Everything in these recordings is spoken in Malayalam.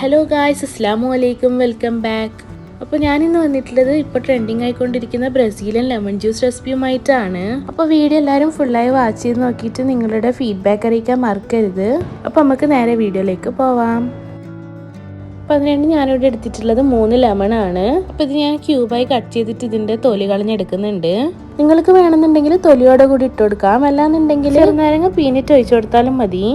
ഹലോ ഗായ്സ്, അസ്സലാമു അലൈക്കും, വെൽക്കം ബാക്ക്. അപ്പോൾ ഞാനിന്ന് വന്നിട്ടുള്ളത് ഇപ്പോൾ ട്രെൻഡിങ് ആയിക്കൊണ്ടിരിക്കുന്ന ബ്രസീലിയൻ ലെമൺ ജ്യൂസ് റെസിപ്പിയുമായിട്ടാണ്. അപ്പോൾ വീഡിയോ എല്ലാവരും ഫുള്ളായി വാച്ച് ചെയ്ത് നോക്കിയിട്ട് നിങ്ങളുടെ ഫീഡ്ബാക്ക് അറിയിക്കാൻ മറക്കരുത്. അപ്പോൾ നമുക്ക് നേരെ വീഡിയോയിലേക്ക് പോവാം. അപ്പോൾ അതിനുവേണ്ടി ഞാനിവിടെ എടുത്തിട്ടുള്ളത് 3 ലെമൺ ആണ്. അപ്പോൾ ഇത് ഞാൻ ക്യൂബായി കട്ട് ചെയ്തിട്ട് ഇതിൻ്റെ തൊലി കളഞ്ഞെടുക്കുന്നുണ്ട്. നിങ്ങൾക്ക് വേണമെന്നുണ്ടെങ്കിൽ തൊലിയോടെ കൂടി ഇട്ട് കൊടുക്കാം, അല്ലാന്നുണ്ടെങ്കിൽ ചെറുനാരങ്ങ പീനിട്ട് ഒഴിച്ചു കൊടുത്താലും മതി.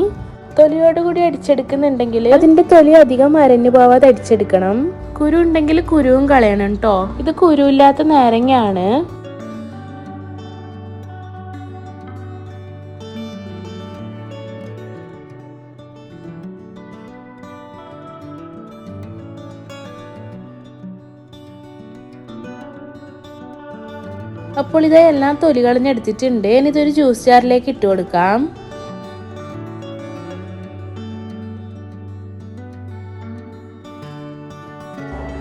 തൊലിയോട് കൂടി അടിച്ചെടുക്കുന്നുണ്ടെങ്കിൽ അതിന്റെ തൊലി അധികം അരഞ്ഞു പോവാതെ അടിച്ചെടുക്കണം. കുരു ഉണ്ടെങ്കിൽ കുരുവും കളയണം കേട്ടോ. ഇത് കുരുവില്ലാത്ത നാരങ്ങയാണ്. അപ്പോൾ ഇതെല്ലാം തൊലി കളഞ്ഞെടുത്തിട്ടുണ്ട്. ഇനി ഇതൊരു ജ്യൂസ് ജാറിലേക്ക് ഇട്ട് കൊടുക്കാം.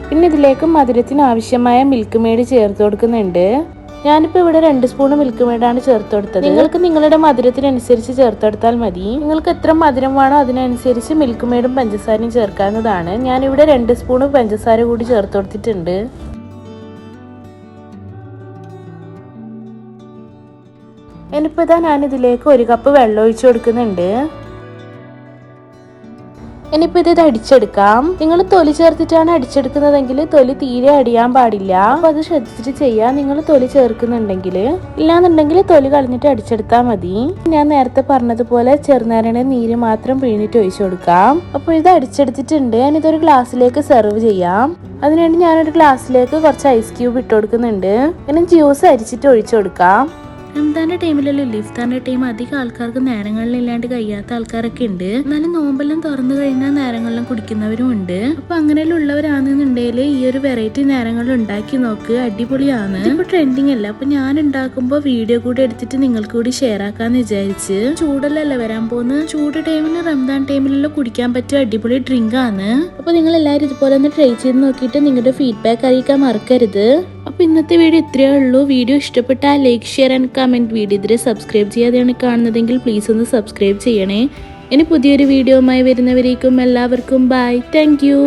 പിന്നെ ഇതിലേക്ക് മധുരത്തിന് ആവശ്യമായ മിൽക്ക് മെയ്ഡ് ചേർത്ത് കൊടുക്കുന്നുണ്ട്. ഞാനിപ്പോൾ ഇവിടെ 2 സ്പൂൺ മിൽക്ക് മെയ്ഡാണ് ചേർത്ത് കൊടുത്തത്. നിങ്ങൾക്ക് നിങ്ങളുടെ മധുരത്തിനനുസരിച്ച് ചേർത്ത് കൊടുത്താൽ മതി. നിങ്ങൾക്ക് എത്ര മധുരം വേണോ അതിനനുസരിച്ച് മിൽക്ക് മെയ്ഡും പഞ്ചസാരയും ചേർക്കാവുന്നതാണ്. ഞാനിവിടെ 2 സ്പൂൺ പഞ്ചസാര കൂടി ചേർത്ത് കൊടുത്തിട്ടുണ്ട്. ഇനിയിപ്പോൾ ഞാനിതിലേക്ക് 1 കപ്പ് വെള്ളം ഒഴിച്ചു കൊടുക്കുന്നുണ്ട്. ഇനിയിപ്പോൾ ഇത് അടിച്ചെടുക്കാം. നിങ്ങൾ തൊലി ചേർത്തിട്ടാണ് അടിച്ചെടുക്കുന്നതെങ്കിൽ തൊലി തീരെ അടിയാൻ പാടില്ല. അപ്പോൾ അത് ശ്രദ്ധിച്ചിട്ട് ചെയ്യാം. നിങ്ങൾ തൊലി ചേർക്കുന്നുണ്ടെങ്കിൽ, ഇല്ലാന്നുണ്ടെങ്കിൽ തൊലി കളഞ്ഞിട്ട് അടിച്ചെടുത്താൽ മതി. ഞാൻ നേരത്തെ പറഞ്ഞതുപോലെ ചെറുനാരങ്ങ നീര് മാത്രം പിഴിഞ്ഞിട്ട് ഒഴിച്ചു കൊടുക്കാം. അപ്പോൾ ഇത് അടിച്ചെടുത്തിട്ടുണ്ട്. ഞാനിതൊരു ഗ്ലാസ്സിലേക്ക് സെർവ് ചെയ്യാം. അതിനുവേണ്ടി ഞാനൊരു ഗ്ലാസ്സിലേക്ക് കുറച്ച് ഐസ് ക്യൂബ് ഇട്ട് കൊടുക്കുന്നുണ്ട്. ഇനി ജ്യൂസ് അരിച്ചിട്ട് ഒഴിച്ചു കൊടുക്കാം. റംദാന്റെ ടൈമിലല്ലോ ഇഫ്താറിന്റെ ടൈം അധികം ആൾക്കാർക്ക് നേരങ്ങളിലില്ലാണ്ട് കഴിയാത്ത ആൾക്കാരൊക്കെ ഉണ്ട്. എന്നാലും നോമ്പെല്ലാം തുറന്നു കഴിഞ്ഞാൽ നേരങ്ങളിലും കുടിക്കുന്നവരും ഉണ്ട്. അപ്പൊ അങ്ങനെയുള്ള ഉള്ളവരാണെന്നുണ്ടെങ്കിൽ ഈ ഒരു വെറൈറ്റി നേരങ്ങളിൽ ഉണ്ടാക്കി നോക്ക്, അടിപൊളിയാണ്. ഇപ്പൊ ട്രെൻഡിങ് അല്ല. അപ്പൊ ഞാൻ ഉണ്ടാക്കുമ്പോ വീഡിയോ കൂടി എടുത്തിട്ട് നിങ്ങൾക്ക് കൂടി ഷെയർ ആക്കാന്ന് വിചാരിച്ച്. ചൂടല്ലല്ലോ വരാൻ പോകുന്ന, ചൂട് ടൈമിന് റംദാൻ ടൈമിലെല്ലാം കുടിക്കാൻ പറ്റിയ അടിപൊളി ഡ്രിങ്ക് ആണ്. അപ്പൊ നിങ്ങൾ എല്ലാവരും ഇതുപോലെ ഒന്ന് ട്രൈ ചെയ്ത് നോക്കിയിട്ട് നിങ്ങളുടെ ഫീഡ്ബാക്ക് അറിയിക്കാൻ മറക്കരുത്. അപ്പോൾ ഇന്നത്തെ വീഡിയോ ഇത്രയേ ഉള്ളൂ. വീഡിയോ ഇഷ്ടപ്പെട്ടാൽ like, share and comment. Video ഇതുവരെ സബ്സ്ക്രൈബ് ചെയ്യാതെയാണ് കാണുന്നതെങ്കിൽ പ്ലീസ് ഒന്ന് സബ്സ്ക്രൈബ് ചെയ്യണേ. ഇനി പുതിയൊരു വീഡിയോയുമായി വരുന്നവരേക്കും എല്ലാവർക്കും ബൈ. Thank you.